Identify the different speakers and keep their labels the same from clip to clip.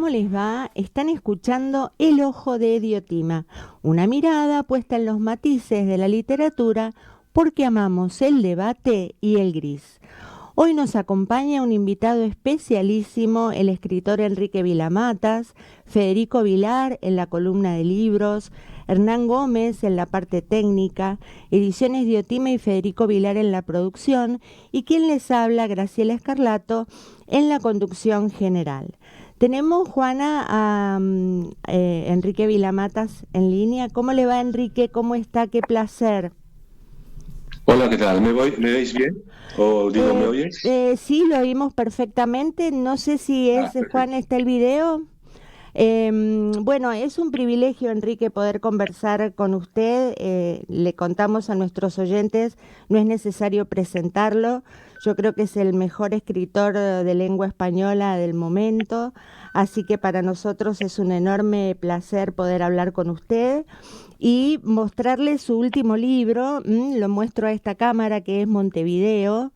Speaker 1: ¿cómo les va? Están escuchando El Ojo de Diotima, una mirada puesta en los matices de la literatura porque amamos el debate y el gris. Hoy nos acompaña un invitado especialísimo, el escritor Enrique Vilamatas, Federico Vilar en la columna de libros, Hernán Gómez en la parte técnica, Ediciones Diotima y Federico Vilar en la producción, y quien les habla, Graciela Escarlato, en la conducción general. Tenemos, Juana, a Enrique Vilamatas en línea. ¿Cómo le va, Enrique? ¿Cómo está? Qué placer.
Speaker 2: Hola, ¿qué tal? ¿Me veis bien? ¿O digo, me oyes?
Speaker 1: Sí, lo oímos perfectamente. No sé si es, Juan,
Speaker 2: Perfecto.
Speaker 1: está el video. Bueno, es un privilegio, Enrique, poder conversar con usted. Le contamos a nuestros oyentes, no es necesario presentarlo. Yo creo que es el mejor escritor de lengua española del momento, así que para nosotros es un enorme placer poder hablar con usted y mostrarle su último libro. Lo muestro a esta cámara, que es Montevideo.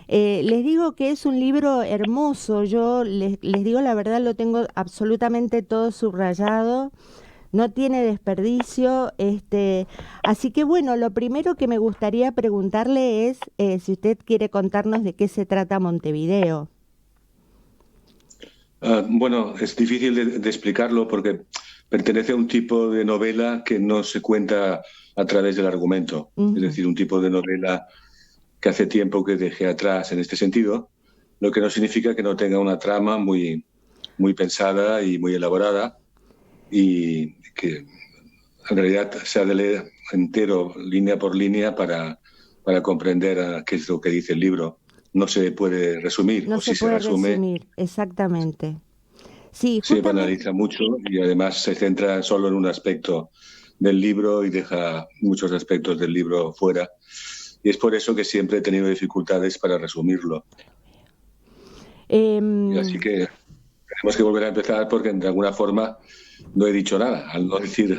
Speaker 1: Les digo que es un libro hermoso. Yo les digo la verdad, lo tengo absolutamente todo subrayado, no tiene desperdicio. Así que bueno, lo primero que me gustaría preguntarle es si usted quiere contarnos de qué se trata Montevideo.
Speaker 2: Bueno, es difícil de explicarlo porque pertenece a un tipo de novela que no se cuenta a través del argumento. Es
Speaker 1: Ujú.
Speaker 2: decir, un tipo de novela que hace tiempo que dejé atrás en este sentido, lo que no significa que no tenga una trama muy pensada y muy elaborada y que en realidad se ha de leer entero, línea por línea, para comprender qué es lo que dice el libro. No se puede resumir,
Speaker 1: No
Speaker 2: o
Speaker 1: se
Speaker 2: si se
Speaker 1: puede
Speaker 2: resume,
Speaker 1: resumir, exactamente. Sí,
Speaker 2: se
Speaker 1: justamente.
Speaker 2: banaliza mucho y además se centra solo en un aspecto del libro y deja muchos aspectos del libro fuera. Y es por eso que siempre he tenido dificultades para resumirlo. Y así que tenemos que volver a empezar porque de alguna forma no he dicho nada al no decir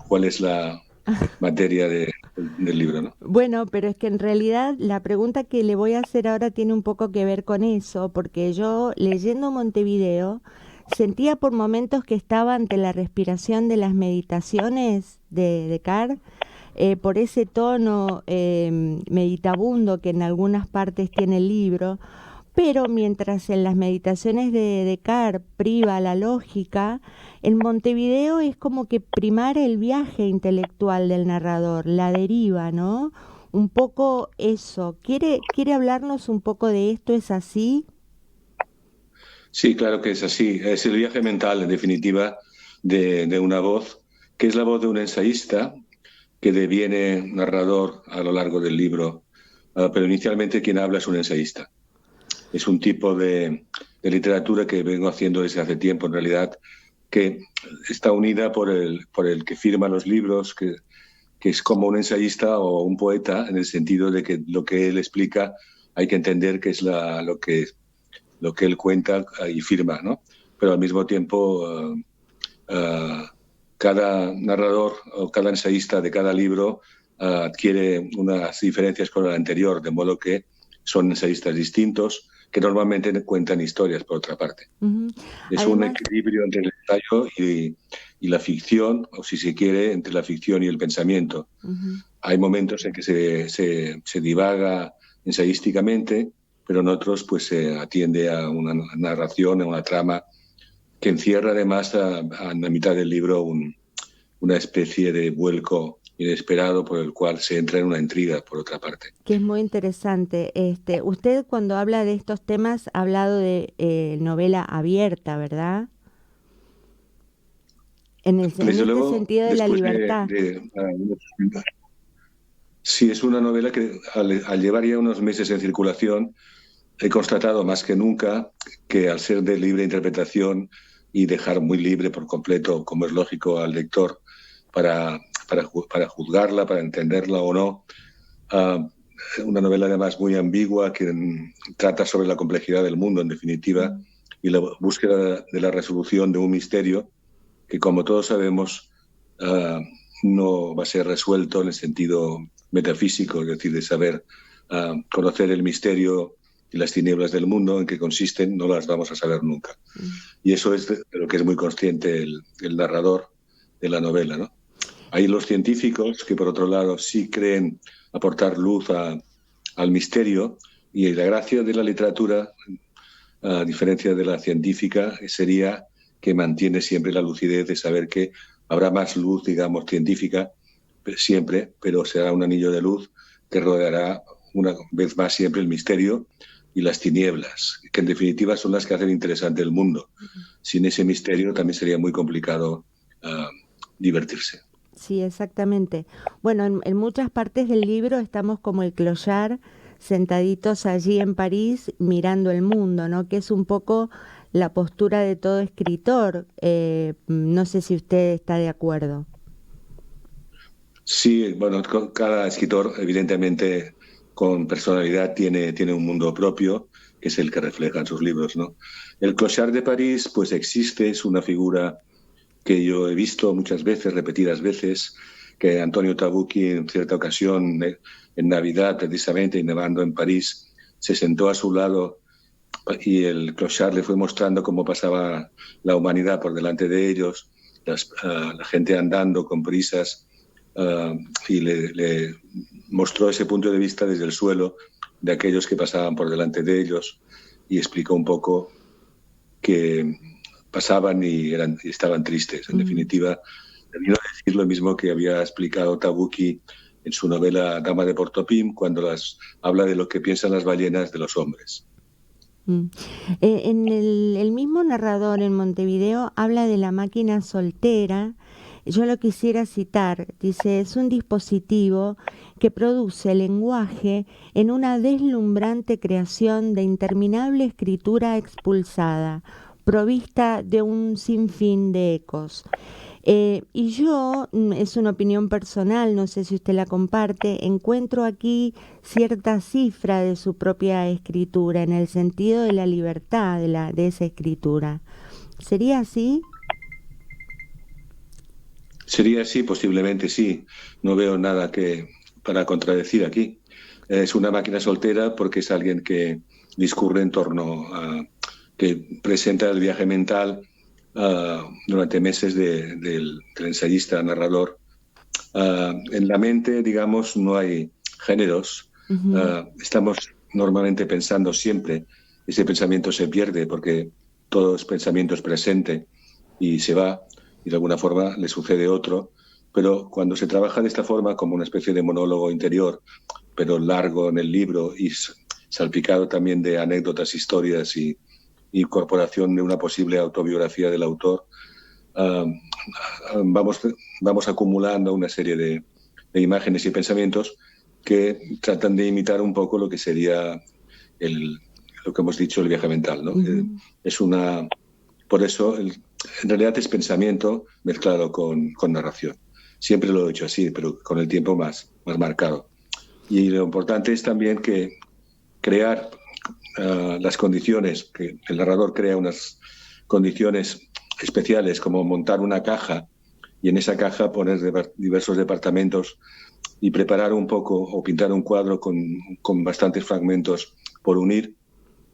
Speaker 2: cuál es la materia del libro, ¿no?
Speaker 1: Bueno, pero es que en realidad la pregunta que le voy a hacer ahora tiene un poco que ver con eso, porque yo leyendo Montevideo sentía por momentos que estaba ante la respiración de las meditaciones de Descartes, por ese tono meditabundo que en algunas partes tiene el libro, pero mientras en las meditaciones de Descartes priva la lógica, en Montevideo es como que primara el viaje intelectual del narrador, la deriva, ¿no? Un poco eso. ¿Quiere hablarnos un poco de esto? ¿Es así?
Speaker 2: Sí, claro que es así. Es el viaje mental, en definitiva, de una voz, que es la voz de un ensayista que deviene narrador a lo largo del libro, pero inicialmente quien habla es un ensayista. Es un tipo de literatura que vengo haciendo desde hace tiempo, en realidad, que está unida por el que firma los libros, que es como un ensayista o un poeta, en el sentido de que lo que él explica hay que entender que es lo que él cuenta y firma, ¿no? Pero al mismo tiempo, cada narrador o cada ensayista de cada libro adquiere unas diferencias con el anterior, de modo que son ensayistas distintos que normalmente cuentan historias, por otra parte.
Speaker 1: Ujú.
Speaker 2: Es un
Speaker 1: Además,
Speaker 2: equilibrio entre el ensayo y la ficción, o si se quiere, entre la ficción y el pensamiento.
Speaker 1: ujú.
Speaker 2: Hay momentos en que se divaga ensayísticamente, pero en otros pues se atiende a una narración, a una trama que encierra además a la mitad del libro una especie de vuelco inesperado por el cual se entra en una intriga, por otra parte.
Speaker 1: que es muy interesante. Usted cuando habla de estos temas ha hablado de novela abierta, ¿verdad? En
Speaker 2: Desde
Speaker 1: este
Speaker 2: luego,
Speaker 1: sentido de la
Speaker 2: después
Speaker 1: libertad.
Speaker 2: sí, es una novela que al llevar ya unos meses en circulación, he constatado más que nunca que al ser de libre interpretación y dejar muy libre por completo, como es lógico, al lector para juzgarla, para entenderla o no, uh, una novela además muy ambigua que trata sobre la complejidad del mundo, en definitiva, y la búsqueda de la resolución de un misterio que, como todos sabemos, no va a ser resuelto en el sentido metafísico, es decir, de saber conocer el misterio y las tinieblas del mundo, en qué consisten, no las vamos a saber nunca. Y eso es de lo que es muy consciente el narrador de la novela, ¿no? Hay los científicos que, por otro lado, sí creen aportar luz al misterio, y la gracia de la literatura, a diferencia de la científica, sería que mantiene siempre la lucidez de saber que habrá más luz, digamos, científica siempre, pero será un anillo de luz que rodeará una vez más siempre el misterio y las tinieblas, que en definitiva son las que hacen interesante el mundo. Sin ese misterio también sería muy complicado divertirse.
Speaker 1: Sí, exactamente. Bueno, en muchas partes del libro estamos como el clochard, sentaditos allí en París mirando el mundo, ¿no? Que es un poco la postura de todo escritor. No sé si usted está de acuerdo.
Speaker 2: Sí, bueno, cada escritor evidentemente con personalidad tiene un mundo propio, que es el que refleja en sus libros, ¿no? El clochard de París pues existe, es una figura que yo he visto muchas veces, repetidas veces, que Antonio Tabucchi en cierta ocasión, en Navidad precisamente, y nevando en París, se sentó a su lado y el clochard le fue mostrando cómo pasaba la humanidad por delante de ellos, la gente andando con prisas, y le mostró ese punto de vista desde el suelo de aquellos que pasaban por delante de ellos, y explicó un poco que pasaban y estaban tristes. En definitiva, vino a decir lo mismo que había explicado Tabucchi en su novela Dama de Portopim, cuando habla de lo que piensan las ballenas de los hombres.
Speaker 1: En el mismo narrador en Montevideo habla de la máquina soltera. Yo lo quisiera citar. Dice: es un dispositivo que produce lenguaje en una deslumbrante creación de interminable escritura expulsada, provista de un sinfín de ecos. Y yo, es una opinión personal, no sé si usted la comparte, encuentro aquí cierta cifra de su propia escritura, en el sentido de la libertad de esa escritura. ¿Sería así?
Speaker 2: Sería así, posiblemente sí. No veo nada para contradecir aquí. Es una máquina soltera porque es alguien que discurre en torno a, que presenta el viaje mental durante meses del ensayista narrador. En la mente, digamos, no hay géneros. Estamos normalmente pensando siempre. Ese pensamiento se pierde porque todo pensamiento es presente y se va, y de alguna forma le sucede otro. Pero cuando se trabaja de esta forma, como una especie de monólogo interior, pero largo en el libro y salpicado también de anécdotas, historias y incorporación de una posible autobiografía del autor, vamos acumulando una serie de imágenes y pensamientos que tratan de imitar un poco lo que sería lo que hemos dicho, el viaje mental, ¿no? Es por eso, en realidad es pensamiento mezclado con narración. Siempre lo he hecho así, pero con el tiempo más marcado. Y lo importante es también que crear las condiciones, que el narrador crea unas condiciones especiales, como montar una caja y en esa caja poner diversos departamentos y preparar un poco o pintar un cuadro con bastantes fragmentos por unir,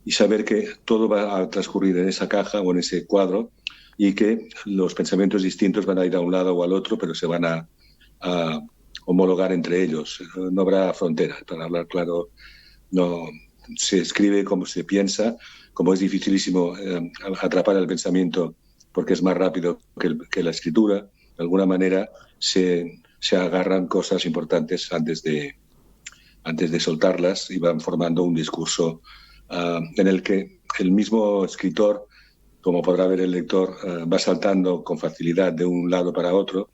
Speaker 2: y saber que todo va a transcurrir en esa caja o en ese cuadro, y que los pensamientos distintos van a ir a un lado o al otro, pero se van a homologar entre ellos. No habrá fronteras, para hablar claro. No se escribe como se piensa, como es dificilísimo atrapar el pensamiento porque es más rápido que la escritura. De alguna manera se agarran cosas importantes antes de soltarlas, y van formando un discurso en el que el mismo escritor, como podrá ver el lector, va saltando con facilidad de un lado para otro,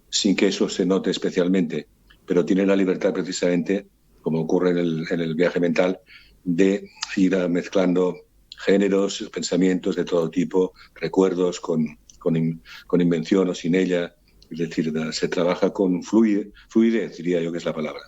Speaker 2: sin que eso se note especialmente, pero tiene la libertad precisamente, como ocurre en el viaje mental, de ir mezclando géneros, pensamientos de todo tipo, recuerdos con invención o sin ella. Es decir, se trabaja con fluidez, diría yo que es la palabra.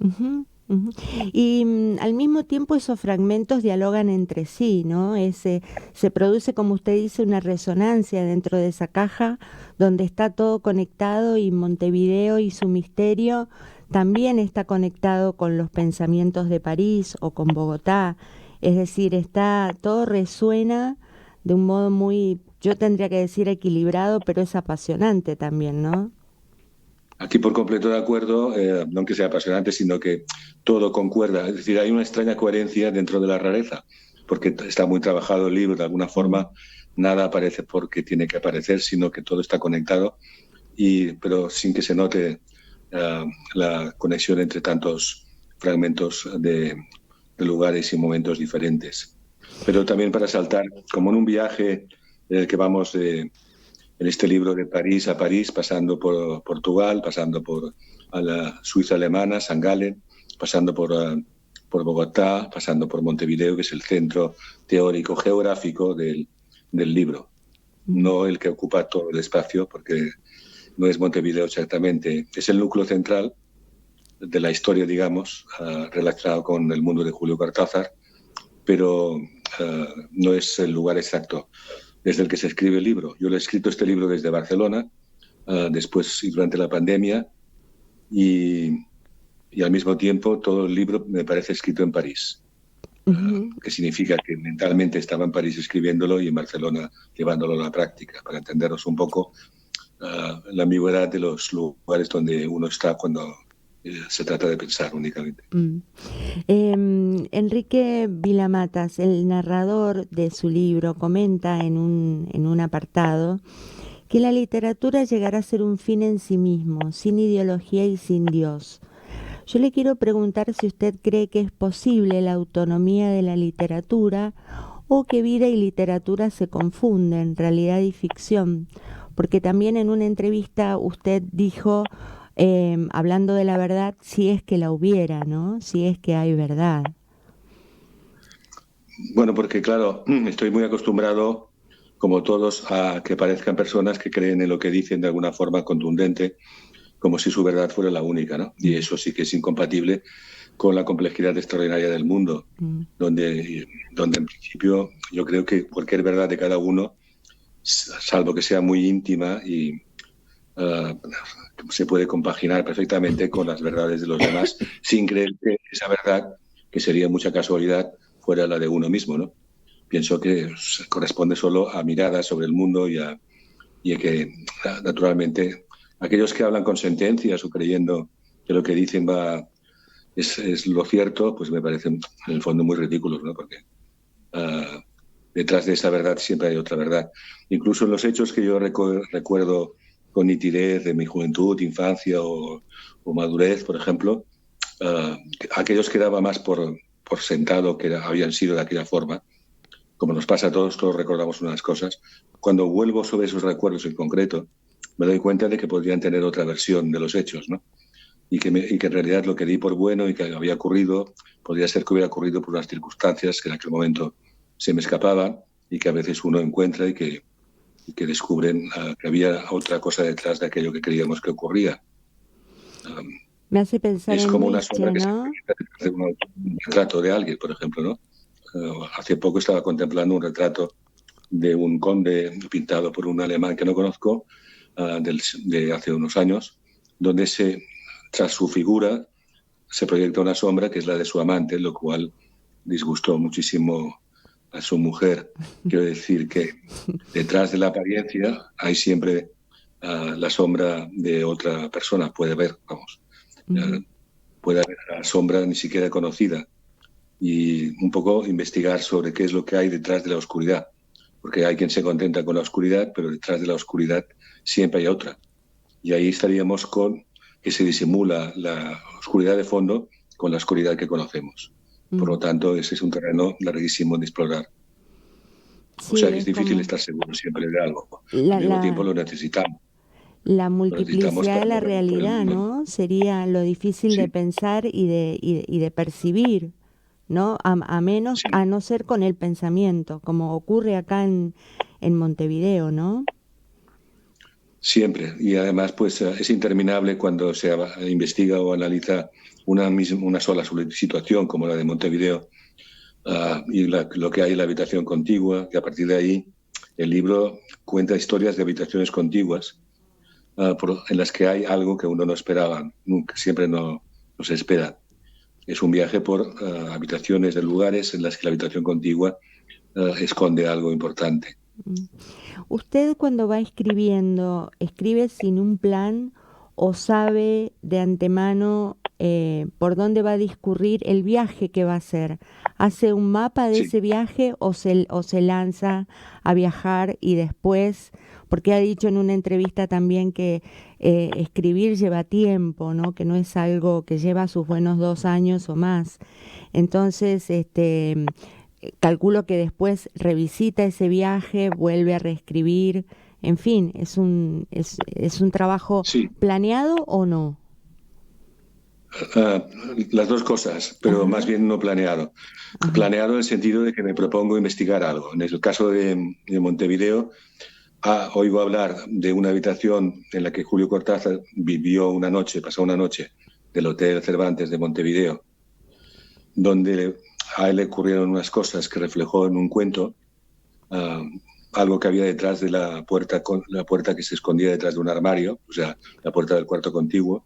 Speaker 1: Y al mismo tiempo esos fragmentos dialogan entre sí, ¿no? Se produce, como usted dice, una resonancia dentro de esa caja donde está todo conectado, y Montevideo y su misterio también está conectado con los pensamientos de París o con Bogotá. Es decir, todo resuena de un modo muy, yo tendría que decir equilibrado, pero es apasionante también, ¿no?
Speaker 2: Aquí por completo de acuerdo, no que sea apasionante, sino que todo concuerda. Es decir, hay una extraña coherencia dentro de la rareza, porque está muy trabajado el libro, de alguna
Speaker 1: Mm,
Speaker 2: forma nada aparece porque tiene que aparecer, sino que todo está conectado, pero sin que se note la conexión entre tantos fragmentos de lugares y momentos diferentes. Pero también para saltar, como en un viaje en el que vamos en este libro de París a París, pasando por Portugal, pasando por a la Suiza alemana, San Galen, pasando por Bogotá, pasando por Montevideo, que es el centro teórico geográfico del libro,
Speaker 1: mm.
Speaker 2: no el que ocupa todo el espacio, porque no es Montevideo exactamente, es el núcleo central de la historia, digamos, relacionado con el mundo de Julio Cortázar, pero no es el lugar exacto desde el que se escribe el libro. Yo lo he escrito este libro desde Barcelona, después y durante la pandemia, y, y, al mismo tiempo todo el libro me parece escrito en París,
Speaker 1: Ujú.
Speaker 2: que significa que mentalmente estaba en París escribiéndolo y en Barcelona llevándolo a la práctica, para entendernos un poco la ambigüedad de los lugares donde uno está cuando se trata de pensar únicamente.
Speaker 1: Mm. Enrique Vilamatas, el narrador de su libro, comenta en un apartado que la literatura llegará a ser un fin en sí mismo, sin ideología y sin Dios. Yo le quiero preguntar si usted cree que es posible la autonomía de la literatura o que vida y literatura se confunden, realidad y ficción. Porque también en una entrevista usted dijo, hablando de la verdad, si es que la hubiera, ¿no? Si es que hay verdad.
Speaker 2: Bueno, porque claro, estoy muy acostumbrado, como todos, a que parezcan personas que creen en lo que dicen de alguna forma contundente, como si su verdad fuera la única, ¿no? Y
Speaker 1: Mm,
Speaker 2: eso sí que es incompatible con la complejidad extraordinaria del mundo,
Speaker 1: mm,
Speaker 2: donde en principio yo creo que cualquier verdad de cada uno, salvo que sea muy íntima y uh, se puede compaginar perfectamente con las verdades de los demás, sin creer que esa verdad, que sería mucha casualidad, fuera la de uno mismo, ¿no? Pienso que corresponde solo a miradas sobre el mundo y a que, naturalmente, aquellos que hablan con sentencias o creyendo que lo que dicen es lo cierto, pues me parecen en el fondo muy ridículos, ¿no? Porque uh, detrás de esa verdad siempre hay otra verdad. Incluso en los hechos que yo recuerdo con nitidez de mi juventud, infancia o madurez, por ejemplo, aquellos que daba más por sentado que habían sido de aquella forma, como nos pasa a todos, todos recordamos unas cosas. Cuando vuelvo sobre esos recuerdos en concreto, me doy cuenta de que podrían tener otra versión de los hechos, ¿no? Y que en realidad lo que di por bueno y que había ocurrido, podría ser que hubiera ocurrido por unas circunstancias que en aquel momento se me escapaban y que a veces uno encuentra y que descubren que había otra cosa detrás de aquello que creíamos que ocurría. Um,
Speaker 1: Me hace pensar
Speaker 2: es
Speaker 1: en
Speaker 2: como una sombra
Speaker 1: Nietzsche,
Speaker 2: que se
Speaker 1: ¿no?
Speaker 2: proyecta detrás de un retrato de alguien, por ejemplo, ¿no? Hace poco estaba contemplando un retrato de un conde pintado por un alemán que no conozco, de hace unos años, donde tras su figura se proyecta una sombra que es la de su amante, lo cual disgustó muchísimo a su mujer. Quiero decir que detrás de la apariencia hay siempre la sombra de otra persona, puede haber, vamos,
Speaker 1: Ujú.
Speaker 2: puede haber la sombra ni siquiera conocida y un poco investigar sobre qué es lo que hay detrás de la oscuridad, porque hay quien se contenta con la oscuridad, pero detrás de la oscuridad siempre hay otra. Y ahí estaríamos con que se disimula la oscuridad de fondo con la oscuridad que conocemos. Por lo
Speaker 1: Mm.
Speaker 2: tanto, ese es un terreno larguísimo de explorar. O sea
Speaker 1: Sí,
Speaker 2: que es
Speaker 1: es
Speaker 2: difícil
Speaker 1: como
Speaker 2: estar seguro siempre de algo.
Speaker 1: la,
Speaker 2: Al mismo tiempo
Speaker 1: la,
Speaker 2: lo necesitamos.
Speaker 1: la
Speaker 2: Lo necesitamos
Speaker 1: multiplicidad de
Speaker 2: para
Speaker 1: la
Speaker 2: movernos por el
Speaker 1: realidad,
Speaker 2: mundo.
Speaker 1: ¿no? Sería lo difícil de
Speaker 2: Sí,
Speaker 1: pensar y de percibir, ¿no?
Speaker 2: sí,
Speaker 1: A no ser con el pensamiento, como ocurre acá en Montevideo, ¿no?
Speaker 2: siempre. Y además, pues es interminable cuando se investiga o analiza una sola situación, como la de Montevideo, lo que hay en la habitación contigua, y a partir de ahí el libro cuenta historias de habitaciones contiguas en las que hay algo que uno no esperaba, nunca, siempre no se espera. es un viaje por habitaciones de lugares en las que la habitación contigua esconde algo importante.
Speaker 1: ¿Usted cuando va escribiendo, escribe sin un plan o sabe de antemano por dónde va a discurrir el viaje que va a hacer? ¿Hace un mapa de
Speaker 2: Sí,
Speaker 1: ese viaje o se lanza a viajar y después, porque ha dicho en una entrevista también que escribir lleva tiempo, ¿no? Que no es algo que lleva sus buenos 2 años o más. Entonces, calculo que después revisita ese viaje, vuelve a reescribir, en fin, es un trabajo
Speaker 2: sí.
Speaker 1: planeado o no.
Speaker 2: Ah, las dos cosas, pero más
Speaker 1: Ajá,
Speaker 2: bien no planeado.
Speaker 1: ajá.
Speaker 2: Planeado en el sentido de que me propongo investigar algo. En el caso de Montevideo, oigo hablar de una habitación en la que Julio Cortázar vivió una noche, pasó una noche, del Hotel Cervantes de Montevideo, donde a él le ocurrieron unas cosas que reflejó en un cuento, ah, algo que había detrás de la puerta que se escondía detrás de un armario, o sea, la puerta del cuarto contiguo.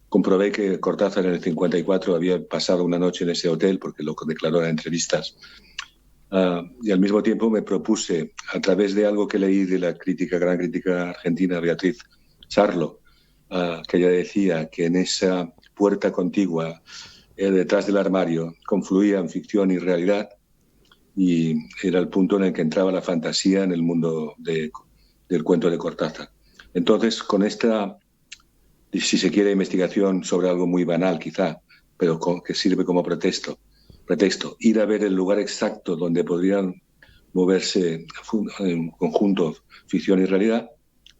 Speaker 2: Comprobé que Cortázar en el 54 había pasado una noche en ese hotel, porque lo declaró en entrevistas. Y al mismo tiempo me propuse, a través de algo que leí de la gran crítica argentina Beatriz Sarlo, que ella decía que en esa puerta contigua, detrás del armario, confluían ficción y realidad, y era el punto en el que entraba la fantasía en el mundo del cuento de Cortázar. Entonces, con esta, si se quiere, investigación sobre algo muy banal quizá, pero que sirve como pretexto, ir a ver el lugar exacto donde podrían moverse en conjunto ficción y realidad,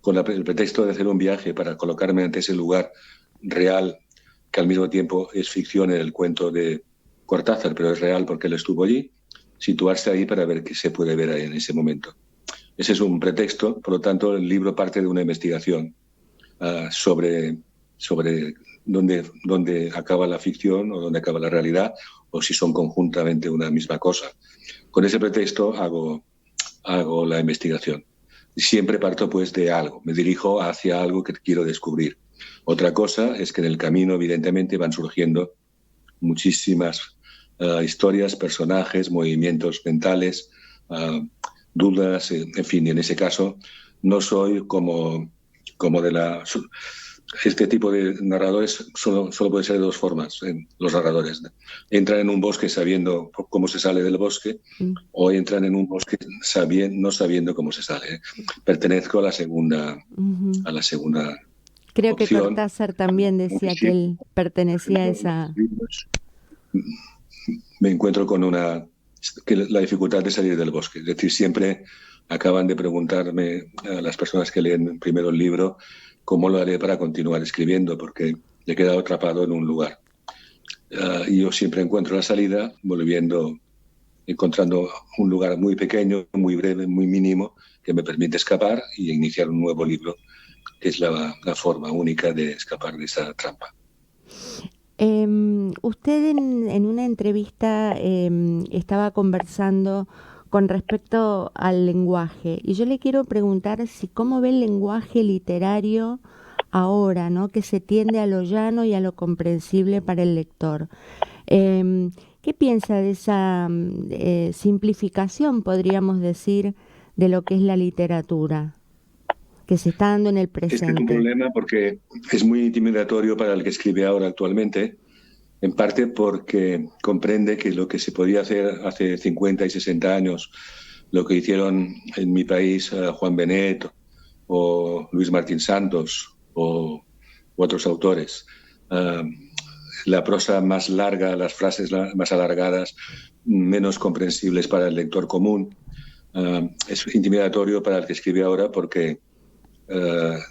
Speaker 2: con el pretexto de hacer un viaje para colocarme ante ese lugar real, que al mismo tiempo es ficción en el cuento de Cortázar, pero es real porque él estuvo allí, situarse ahí para ver qué se puede ver ahí en ese momento. Ese es un pretexto, por lo tanto, el libro parte de una investigación sobre dónde acaba la ficción o dónde acaba la realidad, o si son conjuntamente una misma cosa. Con ese pretexto hago la investigación. Siempre parto pues de algo, me dirijo hacia algo que quiero descubrir. Otra cosa es que en el camino, evidentemente, van surgiendo muchísimas historias, personajes, movimientos mentales, dudas, en fin, y en ese caso no soy como de la... Este tipo de narradores solo puede ser de dos formas, los narradores. Entran en un bosque sabiendo cómo se sale del bosque
Speaker 1: Mm.
Speaker 2: o entran en un bosque no sabiendo cómo se sale. Pertenezco
Speaker 1: Ujú.
Speaker 2: a la segunda
Speaker 1: Creo que
Speaker 2: opción,
Speaker 1: Cortázar también
Speaker 2: aunque
Speaker 1: decía que
Speaker 2: siempre
Speaker 1: él pertenecía a
Speaker 2: en los
Speaker 1: esa...
Speaker 2: libros me encuentro con la dificultad de salir del bosque. Es decir, siempre acaban de preguntarme a las personas que leen primero el libro cómo lo haré para continuar escribiendo, porque he quedado atrapado en un lugar. Y yo siempre encuentro la salida encontrando un lugar muy pequeño, muy breve, muy mínimo, que me permite escapar y iniciar un nuevo libro, que es la forma única de escapar de esa trampa.
Speaker 1: Usted en una entrevista estaba conversando con respecto al lenguaje y yo le quiero preguntar si cómo ve el lenguaje literario ahora, ¿no? Que se tiende a lo llano y a lo comprensible para el lector. ¿Qué piensa de esa simplificación, podríamos decir, de lo que es la literatura, que se está dando en el
Speaker 2: Este es un
Speaker 1: presente?
Speaker 2: problema porque es muy intimidatorio para el que escribe ahora actualmente, en parte porque comprende que lo que se podía hacer hace 50 y 60 años, lo que hicieron en mi país Juan Benet o Luis Martín Santos u otros autores, uh, la prosa más larga, las frases más alargadas, menos comprensibles para el lector común, es intimidatorio para el que escribe ahora porque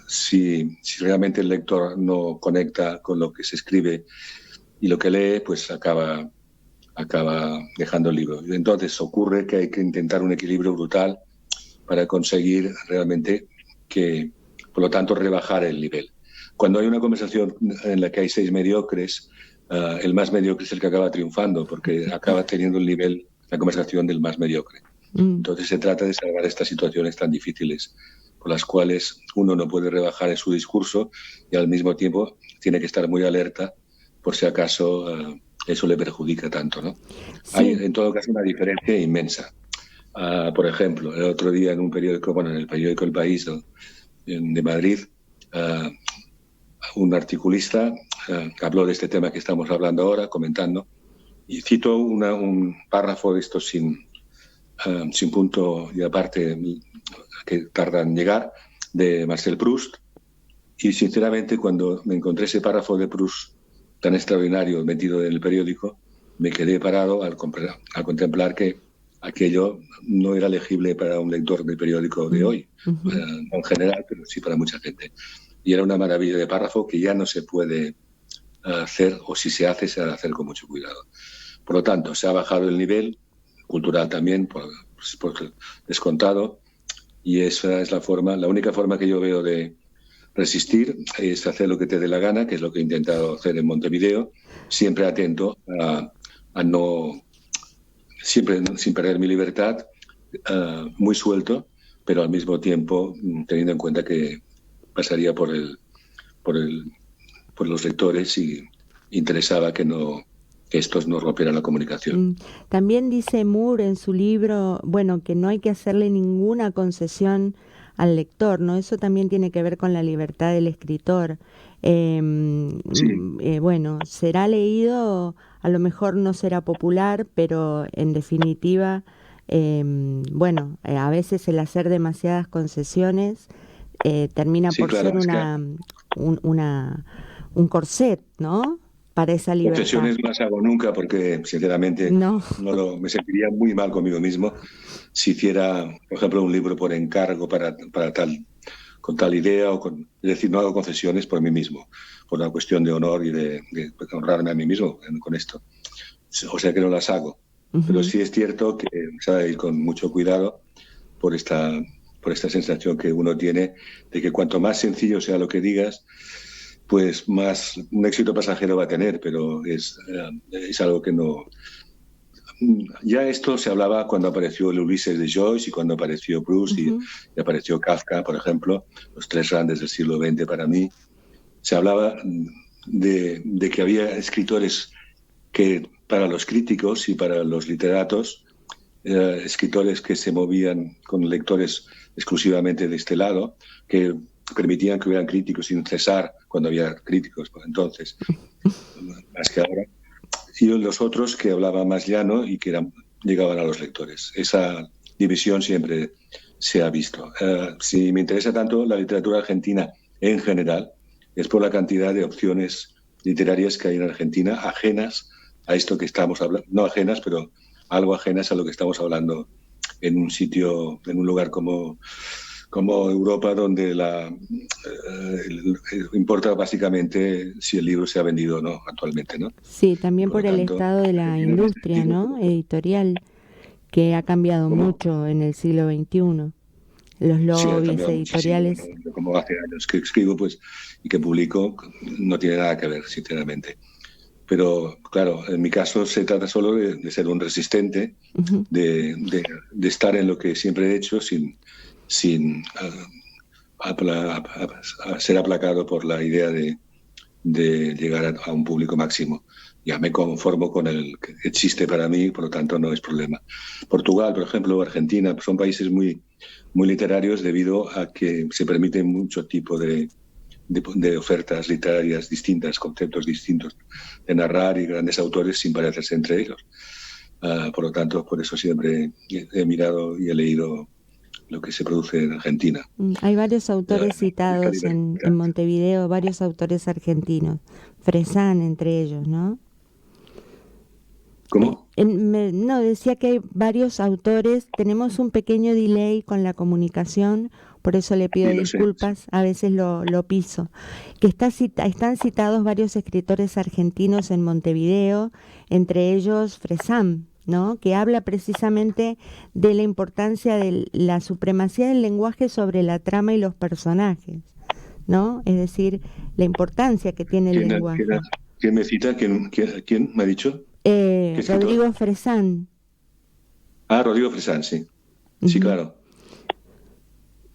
Speaker 2: si realmente el lector no conecta con lo que se escribe y lo que lee, pues acaba dejando el libro. Entonces ocurre que hay que intentar un equilibrio brutal para conseguir realmente que, por lo tanto, rebajar el nivel. Cuando hay una conversación en la que hay 6 mediocres, el más mediocre es el que acaba triunfando, porque acaba teniendo el nivel, la conversación del más mediocre.
Speaker 1: Mm.
Speaker 2: Entonces se trata de salvar estas situaciones tan difíciles, por las cuales uno no puede rebajar en su discurso y al mismo tiempo tiene que estar muy alerta por si acaso eso le perjudica tanto, ¿no?
Speaker 1: Sí.
Speaker 2: Hay, en todo caso, una diferencia inmensa. Por ejemplo, el otro día en un periódico, bueno, en el periódico El País de Madrid, un articulista habló de este tema que estamos hablando ahora, comentando, y citó un párrafo de estos sin punto y aparte que tarda en llegar, de Marcel Proust, y sinceramente cuando me encontré ese párrafo de Proust tan extraordinario metido en el periódico, me quedé parado al contemplar que aquello no era legible para un lector de periódico de hoy, no en general, pero sí para mucha gente. Y era una maravilla de párrafo que ya no se puede hacer, o si se hace, se ha de hacer con mucho cuidado. Por lo tanto, se ha bajado el nivel cultural también, por descontado, y esa es la única forma que yo veo de resistir es hacer lo que te dé la gana, que es lo que he intentado hacer en Montevideo, siempre atento a no, siempre sin perder mi libertad, muy suelto, pero al mismo tiempo teniendo en cuenta que pasaría por los lectores y interesaba que estos no rompieran la comunicación.
Speaker 1: También dice Moore en su libro, bueno, que no hay que hacerle ninguna concesión al lector, ¿no? Eso también tiene que ver con la libertad del escritor. Bueno, será leído, a lo mejor no será popular, pero en definitiva, bueno, a veces el hacer demasiadas concesiones termina por
Speaker 2: claro,
Speaker 1: ser un corset, ¿no? Para esa libertad.
Speaker 2: Concesiones no las hago nunca porque, sinceramente, me sentiría muy mal conmigo mismo si hiciera, por ejemplo, un libro por encargo con tal idea, es decir, no hago concesiones por mí mismo, por una cuestión de honor y de honrarme a mí mismo con esto. O sea que no las hago. Pero sí es cierto que se ha de ir con mucho cuidado por esta sensación que uno tiene de que cuanto más sencillo sea lo que digas, pues más un éxito pasajero va a tener, pero es algo que no... Ya esto se hablaba cuando apareció el Ulises de Joyce y cuando apareció Proust y apareció Kafka, por ejemplo, los tres grandes del siglo XX para mí. Se hablaba de que había escritores que para los críticos y para los literatos, escritores que se movían con lectores exclusivamente de este lado, que permitían que hubieran críticos sin cesar cuando había críticos por entonces, más que ahora, y los otros que hablaban más llano y que llegaban a los lectores. Esa división siempre se ha visto. Si me interesa tanto la literatura argentina en general, es por la cantidad de opciones literarias que hay en Argentina, ajenas a esto que estamos hablando, no ajenas, pero algo ajenas a lo que estamos hablando en un lugar como Europa, donde importa básicamente si el libro se ha vendido o no actualmente, ¿no?
Speaker 1: Sí, también por el estado de la industria, ¿no? Editorial, que ha cambiado mucho en el siglo XXI. Los lobbies editoriales.
Speaker 2: Yo como hace años que escribo y que publico, no tiene nada que ver, sinceramente. Pero, claro, en mi caso se trata solo de ser un resistente, de estar en lo que siempre he hecho sin ser aplacado por la idea de llegar a un público máximo. Ya me conformo con el que existe para mí, por lo tanto no es problema. Portugal, por ejemplo, Argentina, son países muy, muy literarios debido a que se permiten mucho tipo de ofertas literarias distintas, conceptos distintos de narrar y grandes autores sin parecerse entre ellos. Por lo tanto, por eso siempre he mirado y he leído lo que se produce en Argentina.
Speaker 1: Hay varios autores citados en Montevideo, varios autores argentinos, Fresán entre ellos, ¿no?
Speaker 2: ¿Cómo?
Speaker 1: No, decía que hay varios autores, tenemos un pequeño delay con la comunicación, por eso le pido disculpas, a veces lo piso, que están citados varios escritores argentinos en Montevideo, entre ellos Fresán, ¿no? Que habla precisamente de la importancia de la supremacía del lenguaje sobre la trama y los personajes, ¿no? Es decir, la importancia que tiene el lenguaje.
Speaker 2: ¿Quién me cita? ¿Quién me ha dicho?
Speaker 1: Rodrigo Fresán.
Speaker 2: Rodrigo Fresán, sí. Sí, claro.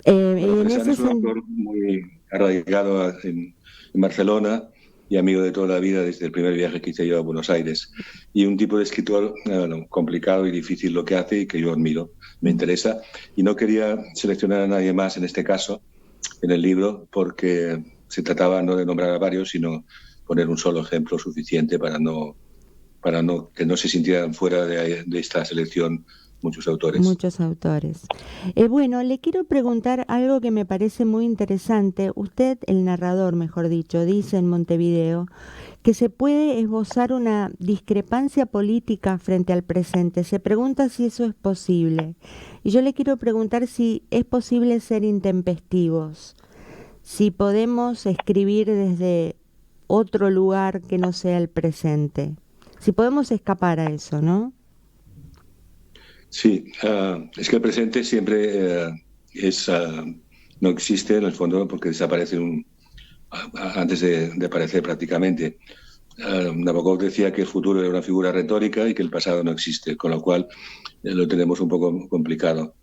Speaker 2: Fresán es un autor muy arraigado en Barcelona y amigo de toda la vida desde el primer viaje que hice yo a Buenos Aires. Y un tipo de escritor bueno, complicado y difícil lo que hace y que yo admiro, me interesa. Y no quería seleccionar a nadie más en este caso, en el libro, porque se trataba no de nombrar a varios, sino poner un solo ejemplo suficiente para que no se sintieran fuera de esta selección muchos autores.
Speaker 1: Muchos autores. Bueno, le quiero preguntar algo que me parece muy interesante. Usted, el narrador, mejor dicho, dice en Montevideo que se puede esbozar una discrepancia política frente al presente. Se pregunta si eso es posible. Y yo le quiero preguntar si es posible ser intempestivos, si podemos escribir desde otro lugar que no sea el presente, si podemos escapar a eso, ¿no?
Speaker 2: Sí, es que el presente siempre no existe en el fondo porque desaparece antes de aparecer prácticamente. Nabokov decía que el futuro era una figura retórica y que el pasado no existe, con lo cual lo tenemos un poco complicado.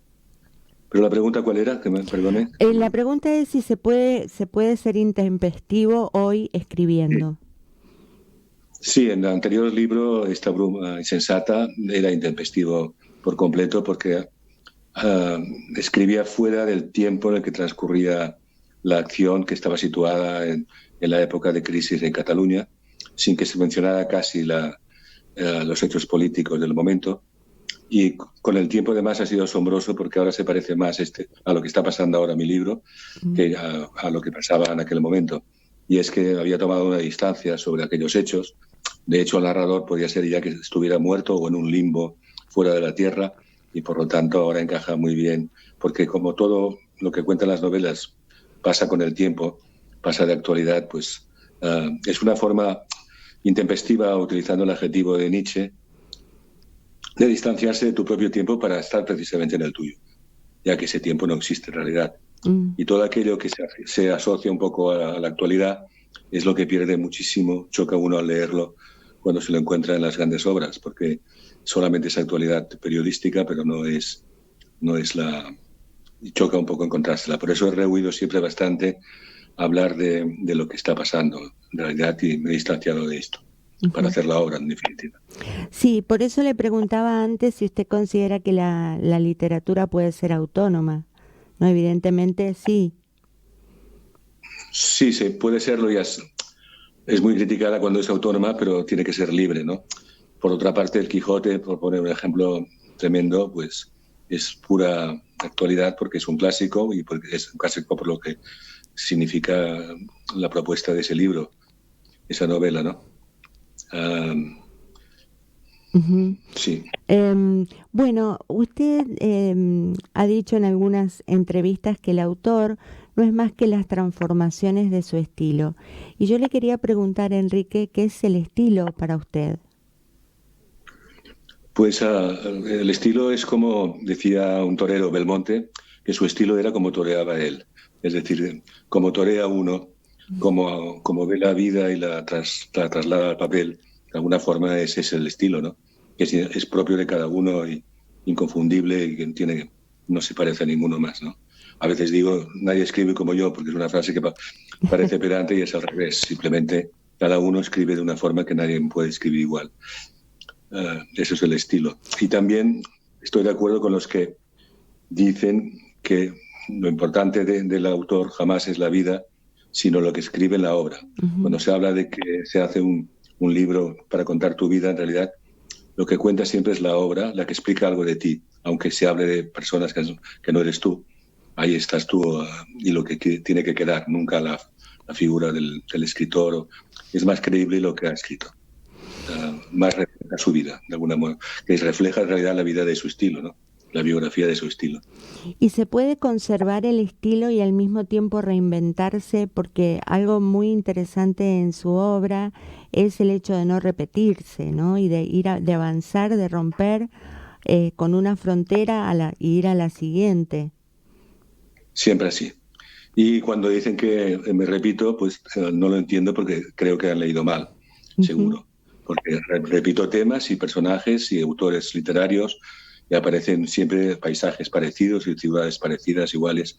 Speaker 2: Pero la pregunta, ¿cuál era? Que me perdone.
Speaker 1: La pregunta es si se puede ser intempestivo hoy escribiendo.
Speaker 2: Sí, en el anterior libro, Esta bruma insensata, era intempestivo por completo porque escribía fuera del tiempo en el que transcurría la acción, que estaba situada en la época de crisis en Cataluña, sin que se mencionara casi los hechos políticos del momento. Y con el tiempo además ha sido asombroso porque ahora se parece más a lo que está pasando ahora mi libro que a lo que pasaba en aquel momento. Y es que había tomado una distancia sobre aquellos hechos. De hecho, el narrador podía ser ya que estuviera muerto o en un limbo fuera de la tierra, y por lo tanto ahora encaja muy bien, porque como todo lo que cuentan las novelas pasa con el tiempo, pasa de actualidad, pues es una forma intempestiva, utilizando el adjetivo de Nietzsche, de distanciarse de tu propio tiempo para estar precisamente en el tuyo, ya que ese tiempo no existe en realidad. Y todo aquello que se asocia un poco a la actualidad es lo que pierde muchísimo, choca uno al leerlo cuando se lo encuentra en las grandes obras, porque solamente es actualidad periodística, pero no es y choca un poco encontrársela. Por eso he rehuido siempre bastante hablar de lo que está pasando en realidad, y me he distanciado de esto para hacer la obra, en definitiva.
Speaker 1: Sí, por eso le preguntaba antes si usted considera que la literatura puede ser autónoma. No, evidentemente sí.
Speaker 2: Sí, se puede serlo, y es muy criticada cuando es autónoma, pero tiene que ser libre, ¿no? Por otra parte, el Quijote, por poner un ejemplo tremendo, pues es pura actualidad porque es un clásico, y porque es un clásico por lo que significa la propuesta de ese libro, esa novela, ¿no? Sí.
Speaker 1: Bueno, usted ha dicho en algunas entrevistas que el autor no es más que las transformaciones de su estilo. Y yo le quería preguntar, Enrique, ¿qué es el estilo para usted?
Speaker 2: Pues el estilo es como decía un torero, Belmonte, que su estilo era como toreaba él. Es decir, como torea uno, como ve la vida y la traslada al papel, de alguna forma ese es el estilo, ¿no? Que es propio de cada uno y inconfundible, y que no se parece a ninguno más, ¿no? A veces digo, nadie escribe como yo, porque es una frase que parece pedante, y es al revés. Simplemente cada uno escribe de una forma que nadie puede escribir igual. Eso es el estilo. Y también estoy de acuerdo con los que dicen que lo importante del autor jamás es la vida, sino lo que escribe en la obra. Cuando se habla de que se hace un libro para contar tu vida, en realidad lo que cuenta siempre es la obra, la que explica algo de ti, aunque se hable de personas que no eres tú. Ahí estás tú, y lo que tiene que quedar, nunca la figura del escritor. Es más creíble lo que ha escrito. Más refleja su vida, de alguna manera, que refleja en realidad la vida de su estilo, ¿no? La biografía de su estilo.
Speaker 1: ¿Y se puede conservar el estilo y al mismo tiempo reinventarse? Porque algo muy interesante en su obra es el hecho de no repetirse, ¿no? Y de de avanzar, de romper con una frontera y ir a la siguiente.
Speaker 2: Siempre así. Y cuando dicen que me repito, pues no lo entiendo, porque creo que han leído mal, seguro. Porque repito temas y personajes y autores literarios, y aparecen siempre paisajes parecidos y ciudades parecidas, iguales.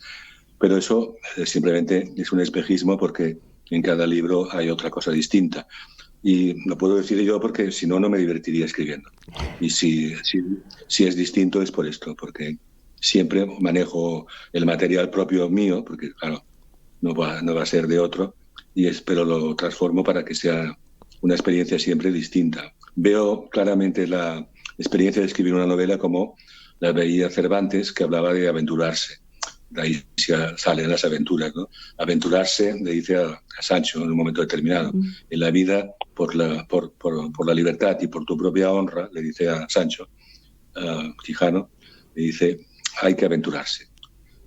Speaker 2: Pero eso simplemente es un espejismo, porque en cada libro hay otra cosa distinta. Y lo puedo decir yo porque si no, no me divertiría escribiendo. Y si es distinto es por esto, porque siempre manejo el material propio mío, porque claro, no va a ser de otro, pero lo transformo para que sea una experiencia siempre distinta. Veo claramente la experiencia de escribir una novela como la veía Cervantes, que hablaba de aventurarse. De ahí salen las aventuras, ¿no? Aventurarse, le dice a Sancho en un momento determinado. En la vida, por la libertad y por tu propia honra, le dice a Sancho, a Quijano, le dice, hay que aventurarse.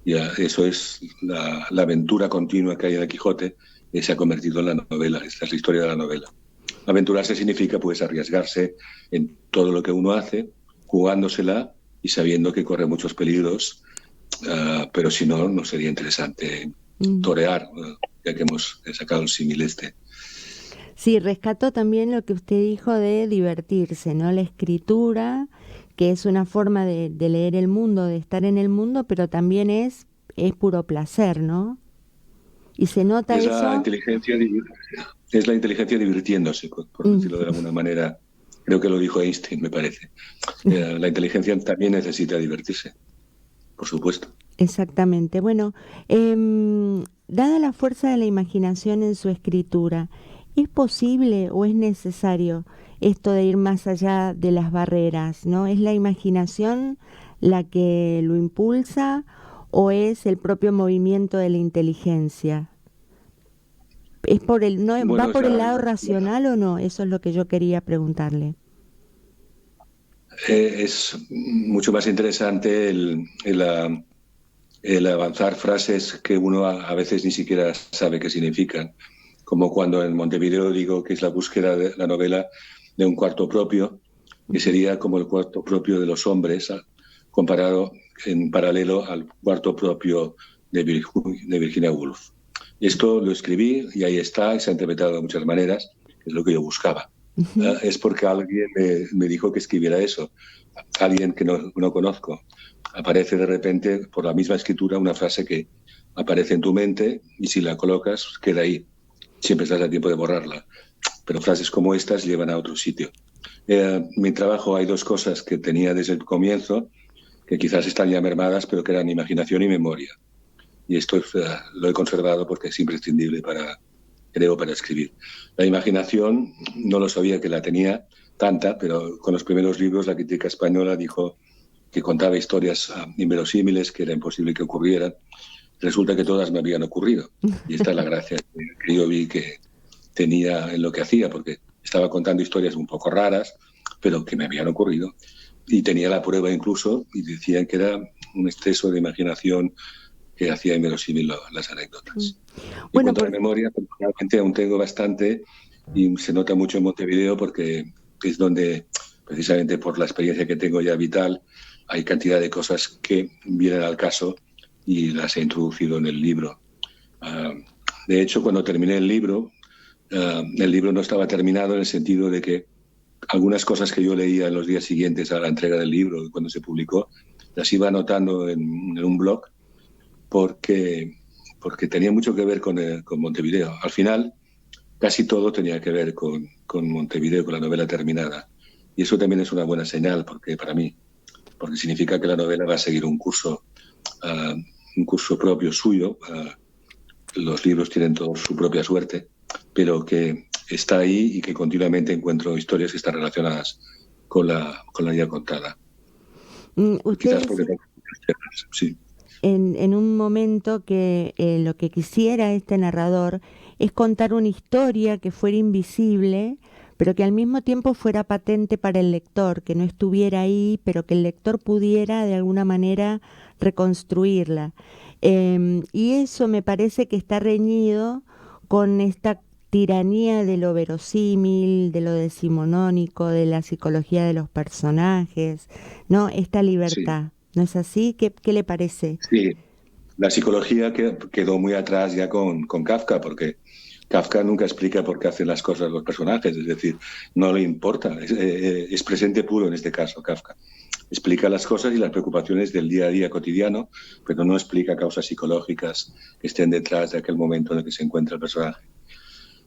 Speaker 2: Y eso es la aventura continua que hay en el Quijote, que se ha convertido en la novela. Esta es la historia de la novela. Aventurarse significa pues arriesgarse en todo lo que uno hace, jugándosela y sabiendo que corre muchos peligros, pero si no, no sería interesante torear, ya que hemos sacado el símil este.
Speaker 1: Sí, rescato también lo que usted dijo de divertirse, ¿no? La escritura, que es una forma de leer el mundo, de estar en el mundo, pero también es puro placer, ¿no? Y se nota
Speaker 2: es
Speaker 1: eso.
Speaker 2: Es la inteligencia divirtiéndose, por decirlo de alguna manera. Creo que lo dijo Einstein, me parece. La inteligencia también necesita divertirse, por supuesto.
Speaker 1: Exactamente. Bueno, dada la fuerza de la imaginación en su escritura, ¿es posible o es necesario esto de ir más allá de las barreras, ¿no? ¿Es la imaginación la que lo impulsa o es el propio movimiento de la inteligencia? ¿Es por ¿Va por el lado racional o no? Eso es lo que yo quería preguntarle.
Speaker 2: Es mucho más interesante el avanzar frases que uno a veces ni siquiera sabe qué significan, como cuando en Montevideo digo que es la búsqueda de la novela de un cuarto propio, que sería como el cuarto propio de los hombres, comparado en paralelo al cuarto propio de Virginia Woolf. Esto lo escribí y ahí está, y se ha interpretado de muchas maneras, que es lo que yo buscaba. Es porque alguien me dijo que escribiera eso, alguien que no conozco. Aparece de repente, por la misma escritura, una frase que aparece en tu mente y si la colocas, queda ahí. Siempre estás a tiempo de borrarla. Pero frases como estas llevan a otro sitio. En mi trabajo hay dos cosas que tenía desde el comienzo, que quizás están ya mermadas, pero que eran imaginación y memoria. Y esto lo he conservado porque es imprescindible para escribir. La imaginación no lo sabía que la tenía tanta, pero con los primeros libros la crítica española dijo que contaba historias inverosímiles que era imposible que ocurrieran. Resulta que todas me habían ocurrido. Y esta es la gracia que yo vi que tenía en lo que hacía, porque estaba contando historias un poco raras, pero que me habían ocurrido. Y tenía la prueba incluso, y decían que era un exceso de imaginación que hacía inverosímil las anécdotas. En cuanto a la memoria, personalmente aún tengo bastante y se nota mucho en Montevideo porque es donde, precisamente por la experiencia que tengo ya vital, hay cantidad de cosas que vienen al caso y las he introducido en el libro. De hecho, cuando terminé el libro no estaba terminado en el sentido de que algunas cosas que yo leía en los días siguientes a la entrega del libro, cuando se publicó, las iba anotando en un blog porque tenía mucho que ver con Montevideo. Al final, casi todo tenía que ver con Montevideo, con la novela terminada. Y eso también es una buena señal para mí, porque significa que la novela va a seguir un curso propio suyo. Los libros tienen todos su propia suerte, pero que está ahí y que continuamente encuentro historias que están relacionadas con la ya contada. Quizás porque sí.
Speaker 1: En un momento que lo que quisiera este narrador es contar una historia que fuera invisible, pero que al mismo tiempo fuera patente para el lector, que no estuviera ahí, pero que el lector pudiera de alguna manera reconstruirla. Y eso me parece que está reñido con esta tiranía de lo verosímil, de lo decimonónico, de la psicología de los personajes, ¿no? Esta libertad. Sí. ¿No es así? ¿Qué le parece?
Speaker 2: Sí, la psicología quedó muy atrás ya con Kafka, porque Kafka nunca explica por qué hacen las cosas los personajes, es decir, no le importa, es presente puro en este caso Kafka. Explica las cosas y las preocupaciones del día a día cotidiano, pero no explica causas psicológicas que estén detrás de aquel momento en el que se encuentra el personaje.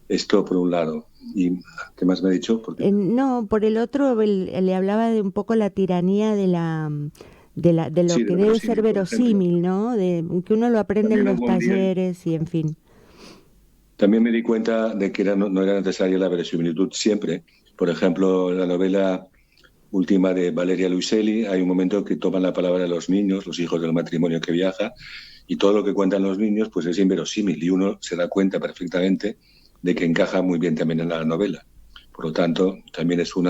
Speaker 2: Esto por un lado. ¿Y qué más me ha dicho? Porque
Speaker 1: No, por el otro le hablaba de un poco la tiranía de lo
Speaker 2: sí, de
Speaker 1: que
Speaker 2: lo
Speaker 1: debe ser
Speaker 2: verosímil, por ejemplo.
Speaker 1: verosímil, ¿no? De que uno lo aprende en
Speaker 2: También
Speaker 1: los
Speaker 2: hubo un día,
Speaker 1: talleres y en fin.
Speaker 2: también me di cuenta de que no era necesaria la verosimilitud siempre. Por ejemplo, en la novela última de Valeria Luiselli hay un momento que toman la palabra los niños, los hijos del matrimonio que viaja, y todo lo que cuentan los niños pues es inverosímil y uno se da cuenta perfectamente de que encaja muy bien también en la novela. Por lo tanto, también es un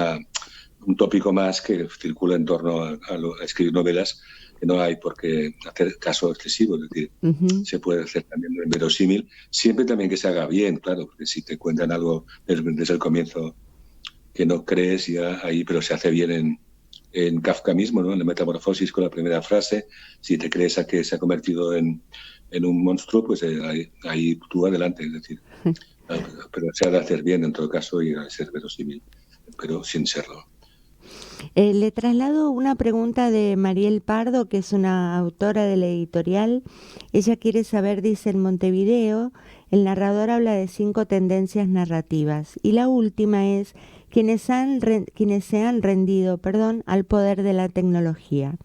Speaker 2: tópico más que circula en torno a escribir novelas, que no hay por qué hacer caso excesivo, es decir,
Speaker 1: Ujú.
Speaker 2: se puede hacer también lo inverosímil, siempre también que se haga bien, claro, porque si te cuentan algo desde el comienzo que no crees ya ahí, pero se hace bien en Kafka mismo, ¿no? En la Metamorfosis con la primera frase, si te crees a que se ha convertido en un monstruo, pues ahí tú adelante, es decir, pero se ha de hacer bien en todo caso y ha de ser verosímil, pero sin serlo.
Speaker 1: Le traslado una pregunta de Mariel Pardo, que es una autora de la editorial. Ella quiere saber, dice, en Montevideo, el narrador habla de 5 tendencias narrativas y la última es quienes se han rendido, perdón, al poder de la tecnología.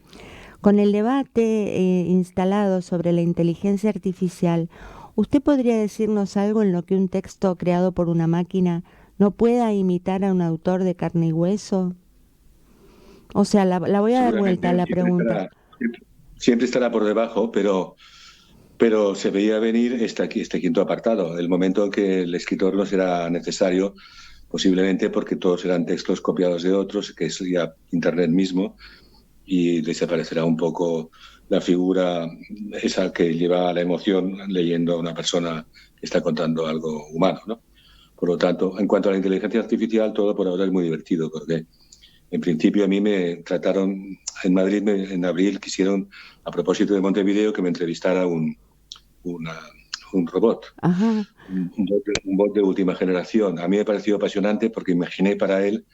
Speaker 1: Con el debate instalado sobre la inteligencia artificial, ¿usted podría decirnos algo en lo que un texto creado por una máquina no pueda imitar a un autor de carne y hueso? O sea, la voy a dar vuelta a
Speaker 2: Seguramente
Speaker 1: la pregunta.
Speaker 2: siempre estará por debajo, pero se veía venir este quinto apartado, el momento en que el escritor no será necesario, posiblemente porque todos eran textos copiados de otros, que es ya Internet mismo, y desaparecerá un poco la figura esa que lleva a la emoción leyendo a una persona que está contando algo humano, ¿no? Por lo tanto, en cuanto a la inteligencia artificial, todo por ahora es muy divertido, porque en principio a mí me trataron, en Madrid en abril quisieron, a propósito de Montevideo, que me entrevistara una, un robot,
Speaker 1: Ajá.
Speaker 2: un bot de última generación. A mí me pareció apasionante porque imaginé para él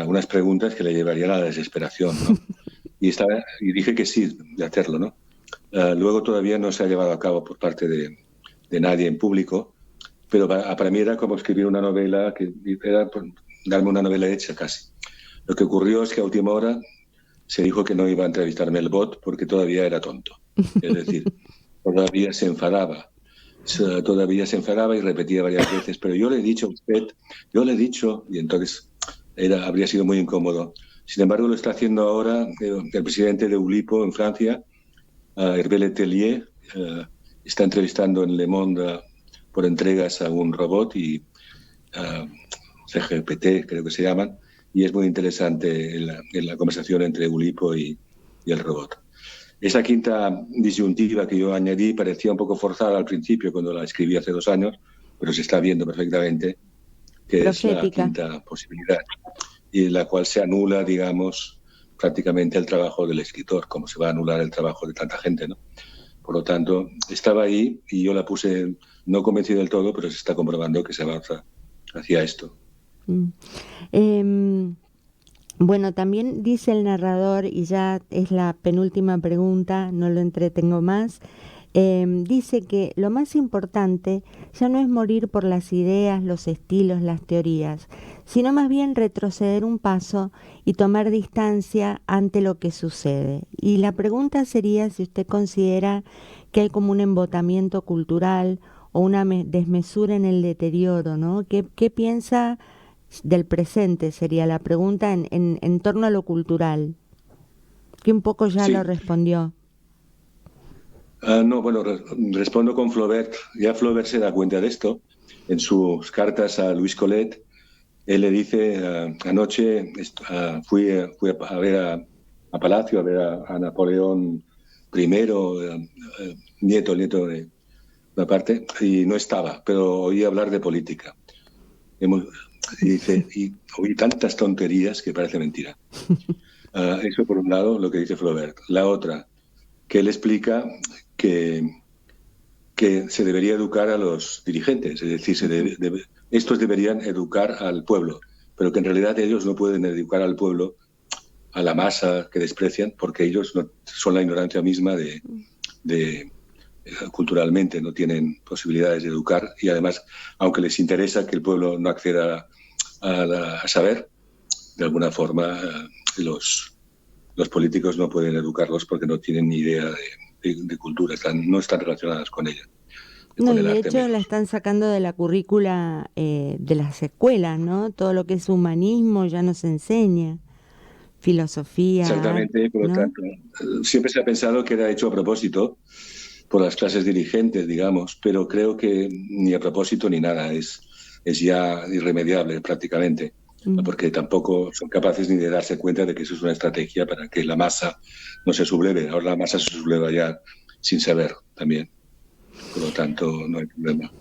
Speaker 2: unas preguntas que le llevarían a la desesperación, ¿no? Y dije que sí, de hacerlo, ¿no? Luego todavía no se ha llevado a cabo por parte de nadie en público, pero para mí era como escribir una novela, que era darme una novela hecha casi. Lo que ocurrió es que a última hora se dijo que no iba a entrevistarme el bot porque todavía era tonto. Es decir, todavía se enfadaba y repetía varias veces, pero yo le he dicho a usted, yo le he dicho, y entonces habría sido muy incómodo. Sin embargo, lo está haciendo ahora el presidente de Oulipo en Francia, Hervé Letellier, está entrevistando en Le Monde por entregas a un robot y CGPT, creo que se llaman, y es muy interesante en la conversación entre Oulipo y el robot. Esa quinta disyuntiva que yo añadí parecía un poco forzada al principio cuando la escribí hace 2 años, pero se está viendo perfectamente que es la
Speaker 1: Profética.
Speaker 2: quinta posibilidad y en la cual se anula, digamos, prácticamente el trabajo del escritor, como se va a anular el trabajo de tanta gente, ¿no? Por lo tanto, estaba ahí y yo la puse no convencido del todo, pero se está comprobando que se avanza hacia esto.
Speaker 1: Mm. Em, bueno, también dice el narrador, y ya es la penúltima pregunta, no lo entretengo más, dice que lo más importante ya no es morir por las ideas, los estilos, las teorías, sino más bien retroceder un paso y tomar distancia ante lo que sucede. Y la pregunta sería si usted considera que hay como un embotamiento cultural o una desmesura en el deterioro, ¿no? ¿Qué piensa del presente? Sería la pregunta en torno a lo cultural, que un poco ya lo
Speaker 2: Sí.
Speaker 1: respondió.
Speaker 2: No, bueno, respondo con Flaubert. Ya Flaubert se da cuenta de esto. En sus cartas a Luis Collet, él le dice, anoche fui a ver a Palacio, a ver a Napoleón I, nieto de una parte, y no estaba, pero oí hablar de política. Y dice, y oí tantas tonterías que parece mentira. Eso por un lado, lo que dice Flaubert. La otra, que él explica que se debería educar a los dirigentes, es decir, estos deberían educar al pueblo, pero que en realidad ellos no pueden educar al pueblo, a la masa que desprecian, porque ellos no, son la ignorancia misma de culturalmente no tienen posibilidades de educar y además, aunque les interesa que el pueblo no acceda a saber, de alguna forma los políticos no pueden educarlos porque no tienen ni idea de cultura, no están relacionadas con ella.
Speaker 1: No, y de hecho la están sacando de la currícula de las escuelas, ¿no? Todo lo que es humanismo ya no se enseña, filosofía,
Speaker 2: exactamente, por lo
Speaker 1: ¿no?
Speaker 2: tanto, siempre se ha pensado que era hecho a propósito por las clases dirigentes, digamos, pero creo que ni a propósito ni nada, es ya irremediable prácticamente, porque tampoco son capaces ni de darse cuenta de que eso es una estrategia para que la masa no se subleve. Ahora la masa se subleva ya sin saber también. Por lo tanto, no hay problema.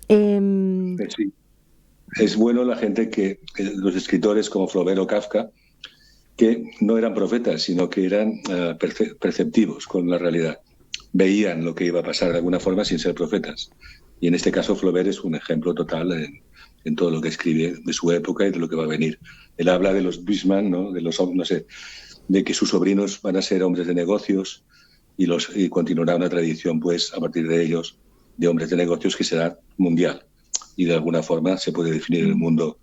Speaker 2: Sí. Es bueno la gente los escritores como Flaubert o Kafka, que no eran profetas, sino que eran perceptivos con la realidad. Veían lo que iba a pasar de alguna forma sin ser profetas. Y en este caso Flaubert es un ejemplo total en todo lo que escribe de su época y de lo que va a venir. Él habla de los Bismarck, ¿no? De que sus sobrinos van a ser hombres de negocios y continuará una tradición, pues, a partir de ellos, de hombres de negocios que será mundial. Y de alguna forma se puede definir el mundo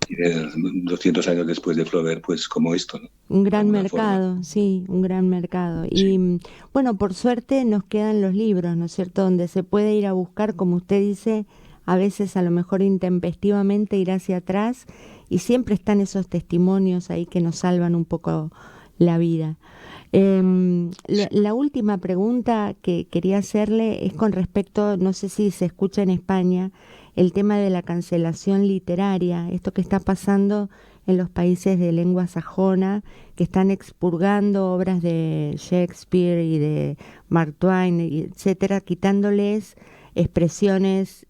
Speaker 2: 200 años después de Flaubert, pues como esto, ¿no?
Speaker 1: Un gran mercado, sí, un gran mercado. Sí. Y bueno, por suerte nos quedan los libros, ¿no es cierto? Donde se puede ir a buscar, como usted dice, a veces a lo mejor intempestivamente ir hacia atrás y siempre están esos testimonios ahí que nos salvan un poco la vida. La última pregunta que quería hacerle es con respecto, no sé si se escucha en España, el tema de la cancelación literaria, esto que está pasando en los países de lengua sajona, que están expurgando obras de Shakespeare y de Mark Twain, etcétera, quitándoles expresiones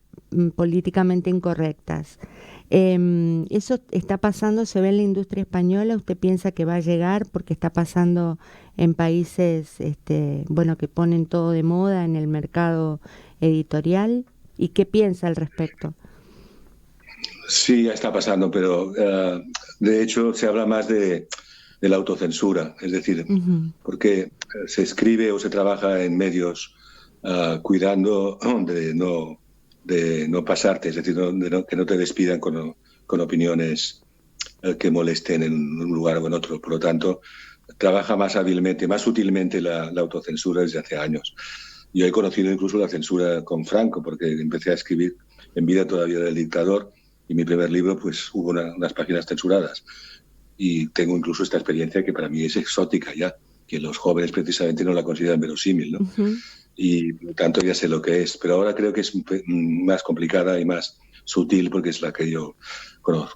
Speaker 1: políticamente incorrectas. ¿Eso está pasando, se ve en la industria española? ¿Usted piensa que va a llegar porque está pasando en países bueno, que ponen todo de moda en el mercado editorial? ¿Y qué piensa al respecto?
Speaker 2: Sí, ya está pasando, pero de hecho se habla más de la autocensura, es decir, porque se escribe o se trabaja en medios cuidando de no pasarte, es decir, que no te despidan con opiniones que molesten en un lugar o en otro. Por lo tanto, trabaja más hábilmente, más sutilmente la autocensura desde hace años. Yo he conocido incluso la censura con Franco, porque empecé a escribir en vida todavía del dictador y mi primer libro pues hubo unas páginas censuradas. Y tengo incluso esta experiencia que para mí es exótica ya, que los jóvenes precisamente no la consideran verosímil, ¿no? Y por lo tanto ya sé lo que es, pero ahora creo que es más complicada y más sutil porque es la que yo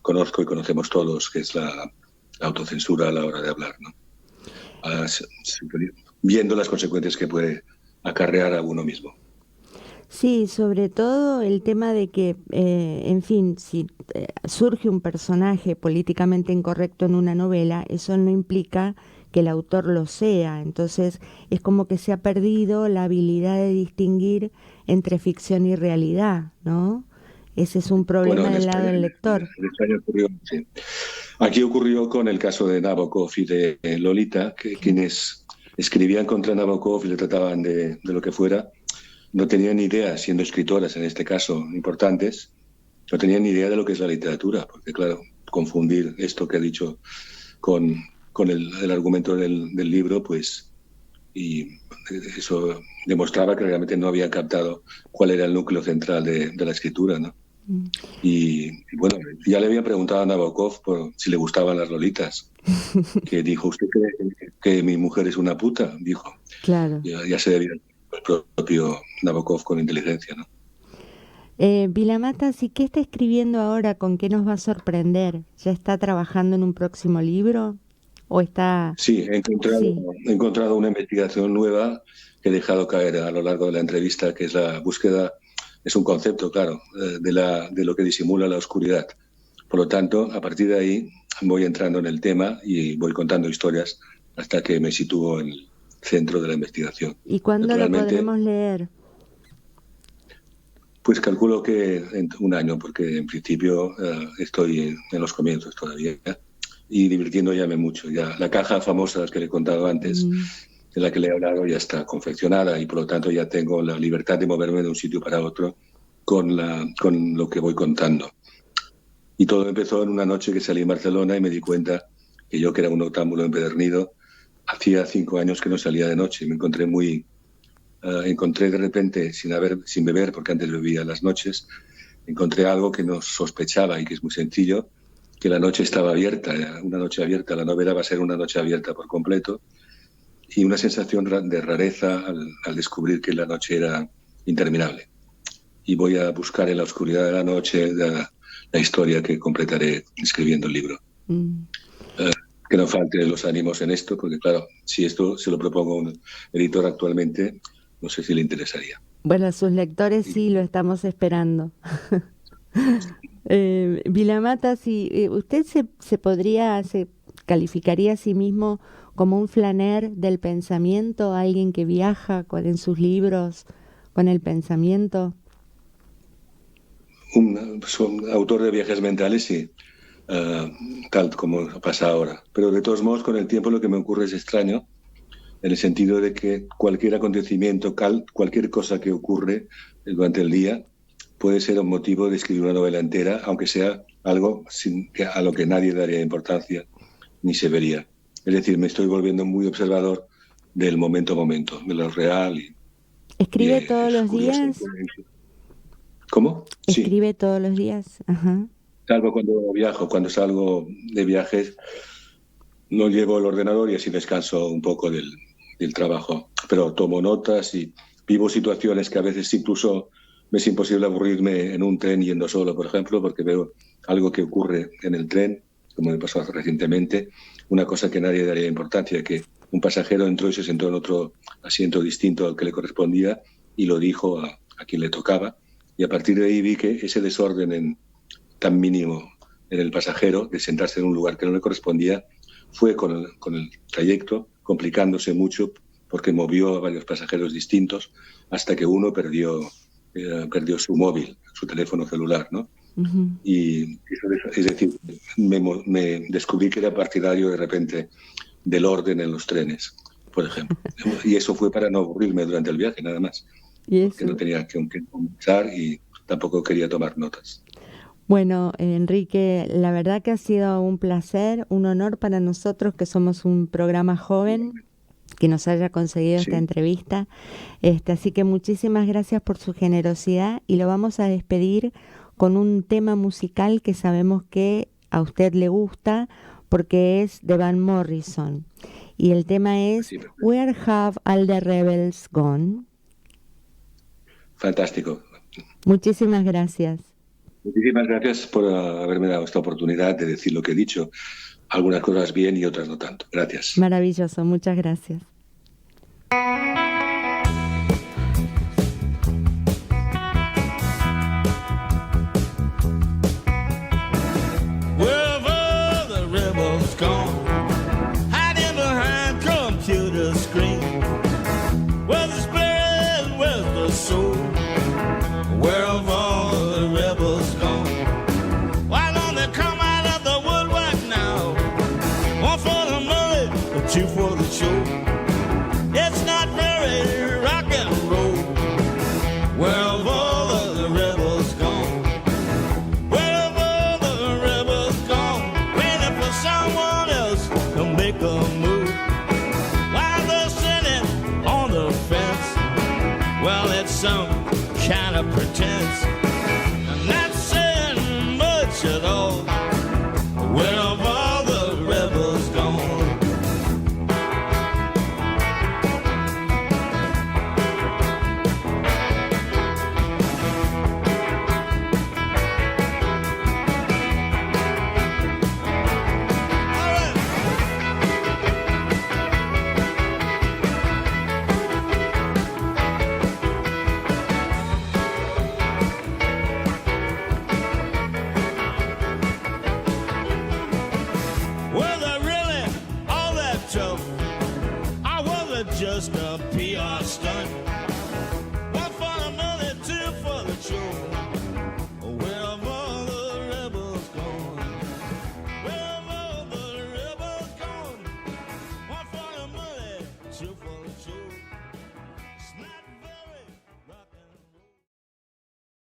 Speaker 2: conozco y conocemos todos, que es la autocensura a la hora de hablar, ¿no? Viendo las consecuencias que puede acarrear a uno mismo.
Speaker 1: Sí, sobre todo el tema de que, en fin, si surge un personaje políticamente incorrecto en una novela, eso no implica que el autor lo sea. Entonces es como que se ha perdido la habilidad de distinguir entre ficción y realidad, ¿no? Ese es un problema del lado del lector.
Speaker 2: En España ocurrió, sí. Aquí ocurrió con el caso de Nabokov y de Lolita, que quienes escribían contra Nabokov y le trataban de lo que fuera, no tenían ni idea, siendo escritoras en este caso importantes, no tenían ni idea de lo que es la literatura, porque claro, confundir esto que ha dicho con el argumento del libro, pues, y eso demostraba que realmente no había captado cuál era el núcleo central de la escritura, ¿no? Y bueno, ya le había preguntado a Nabokov por si le gustaban las lolitas, que dijo, ¿usted cree que mi mujer es una puta? Dijo.
Speaker 1: Claro.
Speaker 2: Ya se debía el propio Nabokov con inteligencia, ¿no?
Speaker 1: Vilamatas, ¿y qué está escribiendo ahora? ¿Con qué nos va a sorprender? ¿Ya está trabajando en un próximo libro? ¿O está...?
Speaker 2: Sí, he encontrado una investigación nueva que he dejado caer a lo largo de la entrevista, que es la búsqueda, es un concepto, claro, de lo que disimula la oscuridad. Por lo tanto, a partir de ahí voy entrando en el tema y voy contando historias hasta que me sitúo en el centro de la investigación.
Speaker 1: ¿Y cuándo lo podremos leer?
Speaker 2: Pues calculo que en un año, porque en principio estoy en los comienzos todavía y divirtiéndome mucho. Ya la caja famosa que le he contado antes de la que le he hablado ya está confeccionada y por lo tanto ya tengo la libertad de moverme de un sitio para otro con lo que voy contando. Y todo empezó en una noche que salí en Barcelona y me di cuenta que yo, que era un noctámbulo empedernido, hacía 5 años que no salía de noche. Me encontré encontré de repente, sin beber, porque antes bebía las noches, encontré algo que no sospechaba y que es muy sencillo, que la noche estaba abierta, una noche abierta. La novela va a ser una noche abierta por completo, y una sensación de rareza al descubrir que la noche era interminable. Y voy a buscar en la oscuridad de la noche la historia que completaré escribiendo el libro. Que no falten los ánimos en esto, porque claro, si esto se lo propongo a un editor actualmente, no sé si le interesaría.
Speaker 1: Bueno, a sus lectores sí, lo estamos esperando. Vilamata, si usted se calificaría a sí mismo como un flaner del pensamiento, alguien que viaja en sus libros con el pensamiento.
Speaker 2: Un autor de viajes mentales, sí, tal como pasa ahora. Pero de todos modos, con el tiempo lo que me ocurre es extraño, en el sentido de que cualquier acontecimiento, cualquier cosa que ocurre durante el día, puede ser un motivo de escribir una novela entera, aunque sea algo a lo que nadie daría importancia ni se vería. Es decir, me estoy volviendo muy observador del momento a momento, de lo real.
Speaker 1: ¿Escribe todos los días?
Speaker 2: ¿Cómo?
Speaker 1: ¿Escribe
Speaker 2: sí.
Speaker 1: todos los días? Ajá.
Speaker 2: Salvo cuando viajo, cuando salgo de viajes, no llevo el ordenador y así descanso un poco del trabajo. Pero tomo notas y vivo situaciones que a veces incluso me es imposible aburrirme en un tren yendo solo, por ejemplo, porque veo algo que ocurre en el tren, como me pasó recientemente, una cosa que nadie daría importancia, que un pasajero entró y se sentó en otro asiento distinto al que le correspondía y lo dijo a quien le tocaba. Y a partir de ahí vi que ese desorden tan mínimo en el pasajero, de sentarse en un lugar que no le correspondía, fue con el trayecto complicándose mucho, porque movió a varios pasajeros distintos hasta que uno perdió su móvil, su teléfono celular, ¿no? Uh-huh. Y es decir, me descubrí que era partidario de repente del orden en los trenes, por ejemplo. Y eso fue para no aburrirme durante el viaje, nada más. Que no tenía que pensar y tampoco quería tomar notas.
Speaker 1: Bueno, Enrique, la verdad que ha sido un placer, un honor para nosotros, que somos un programa joven, que nos haya conseguido esta entrevista. Así que muchísimas gracias por su generosidad y lo vamos a despedir con un tema musical que sabemos que a usted le gusta, porque es de Van Morrison. Y el tema es Where Have All the Rebels Gone?
Speaker 2: Fantástico.
Speaker 1: Muchísimas gracias.
Speaker 2: Muchísimas gracias por haberme dado esta oportunidad de decir lo que he dicho. Algunas cosas bien y otras no tanto. Gracias.
Speaker 1: Maravilloso, muchas gracias.
Speaker 3: Two for the show. It's not very rock and roll. Where have all of the rebels gone? Where have all the rebels gone? Waiting for someone else to make a move. While they're sitting on the fence, well, it's some kind of pretense.